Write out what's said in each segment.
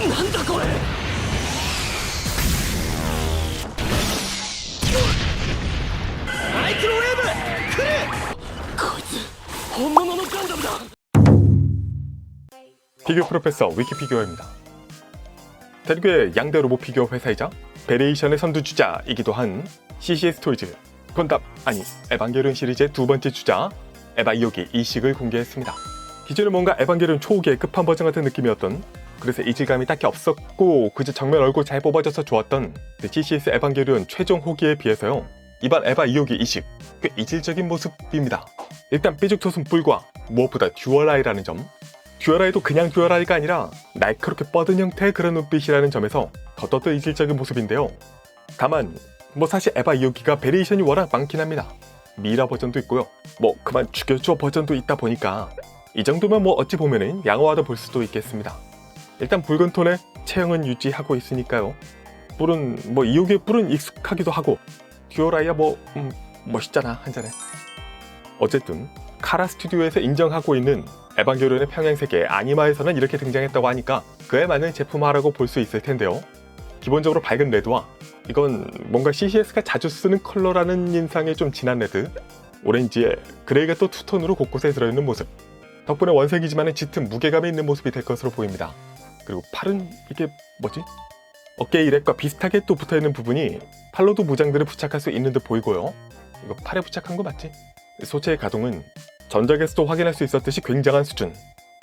なんだこれ。マイクロウェーブ来る。こいつ本物のガンダムだ。 피규어 프로페서 위키피규어입니다. 대륙의 양대 로봇 피규어 회사이자 베레이션의 선두주자이기도 한 CCS 토이즈 건담 아니 에반게리온 시리즈의 두 번째 주자 에바 2호기 이식을 공개했습니다. 기존에 뭔가 에반게리온 초호기의 끝판 버전 같은 느낌이었던, 그래서 이질감이 딱히 없었고 그저 정면 얼굴 잘 뽑아져서 좋았던 CCS 에반게리온 최종 호기에 비해서요, 이번 에바 2호기 이식 꽤 이질적인 모습입니다. 일단 삐죽토순 뿔과 무엇보다 듀얼아이라는 점, 듀얼아이도 그냥 듀얼아이가 아니라 날카롭게 뻗은 형태의 그런 눈빛이라는 점에서 더더더 이질적인 모습인데요. 다만 뭐 사실 에바 2호기가 베리에이션이 워낙 많긴 합니다. 미라 버전도 있고요, 뭐 그만 죽여줘 버전도 있다 보니까 이 정도면 뭐 어찌 보면은 양호하다 볼 수도 있겠습니다. 일단 붉은 톤의 체형은 유지하고 있으니까요. 뿔은 뭐 2호기의 뿔은 익숙하기도 하고 듀얼아이야 뭐 멋있잖아 한잔해. 어쨌든 카라 스튜디오에서 인정하고 있는 에반게리온의 평행세계 아니마에서는 이렇게 등장했다고 하니까 그에 맞는 제품화라고 볼 수 있을 텐데요. 기본적으로 밝은 레드와 이건 뭔가 CCS가 자주 쓰는 컬러라는 인상의 좀 진한 레드, 오렌지에 그레이가 또 투톤으로 곳곳에 들어있는 모습, 덕분에 원색이지만 짙은 무게감이 있는 모습이 될 것으로 보입니다. 그리고 팔은 이게 뭐지? 어깨 이랩과 비슷하게 또 붙어있는 부분이 팔로도 무장들을 부착할 수 있는 듯 보이고요. 이거 팔에 부착한 거 맞지? 소체의 가동은 전작에서도 확인할 수 있었듯이 굉장한 수준,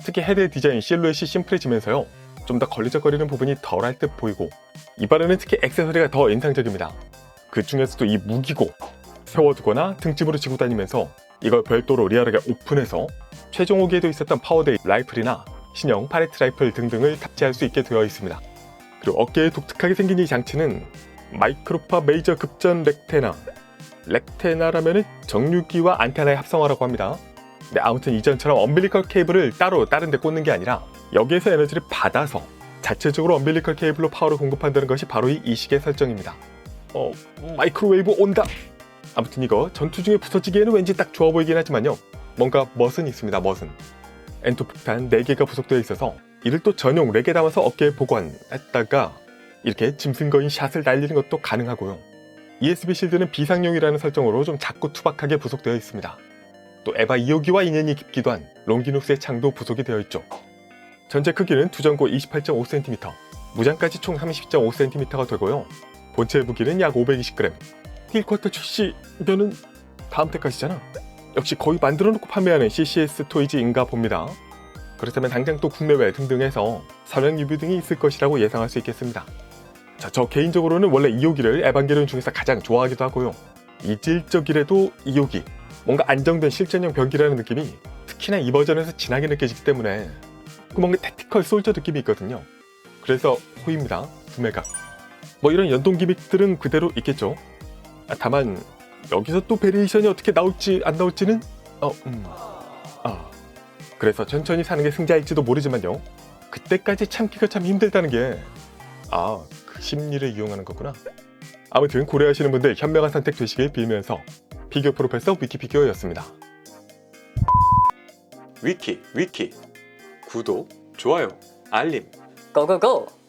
특히 헤드의 디자인 실루엣이 심플해지면서요, 좀 더 걸리적거리는 부분이 덜할 듯 보이고, 이번에는 특히 액세서리가 더 인상적입니다. 그 중에서도 이 무기고 세워두거나 등짐으로 지고 다니면서 이걸 별도로 리얼하게 오픈해서 최종 호기에도 있었던 파워데이 라이플이나 신형 파레트 라이플 등등을 탑재할 수 있게 되어 있습니다. 그리고 어깨에 독특하게 생긴 이 장치는 마이크로파 메이저 급전 렉테나라면은 정류기와 안테나의 합성화라고 합니다. 네, 아무튼 이전처럼 엄빌리컬 케이블을 따로 다른 데 꽂는 게 아니라 여기에서 에너지를 받아서 자체적으로 엄빌리컬 케이블로 파워를 공급한다는 것이 바로 이 이식의 설정입니다. 마이크로웨이브 온다! 아무튼 이거 전투 중에 부서지기에는 왠지 딱 좋아 보이긴 하지만요, 뭔가 멋은 있습니다. 멋은. 엔토 폭탄 4개가 부속되어 있어서 이를 또 전용 렉에 담아서 어깨에 보관했다가 이렇게 짐승거인 샷을 날리는 것도 가능하고요. ESB 실드는 비상용이라는 설정으로 좀 작고 투박하게 부속되어 있습니다. 또 에바 2호기와 인연이 깊기도 한 롱기눅스의 창도 부속이 되어 있죠. 전체 크기는 두정고 28.5cm, 무장까지 총 30.5cm가 되고요. 본체 무기는 약 520g. 힐쿼터 출시면은 다음 때까지잖아. 역시 거의 만들어 놓고 판매하는 CCS 토이즈인가 봅니다. 그렇다면 당장 또 국내외 등등에서 선행 리뷰 등이 있을 것이라고 예상할 수 있겠습니다. 자, 저 개인적으로는 원래 2호기를 에반게리온 중에서 가장 좋아하기도 하고요. 이질적이라도 2호기, 뭔가 안정된 실전형 병기라는 느낌이 특히나 이 버전에서 진하게 느껴지기 때문에 그 뭔가 택티컬 솔저 느낌이 있거든요. 그래서 호입니다. 구매가. 뭐 이런 연동 기믹들은 그대로 있겠죠. 다만 여기서 또 베리에이션이 어떻게 나올지 안 나올지는 그래서 천천히 사는 게 승자일지도 모르지만요, 그때까지 참기가 참 힘들다는 게 그 심리를 이용하는 거구나. 아무튼 고려하시는 분들 현명한 선택 되시길 빌면서 피규어 프로페서 위키피규어였습니다. 위키 구독, 좋아요, 알림 고고고.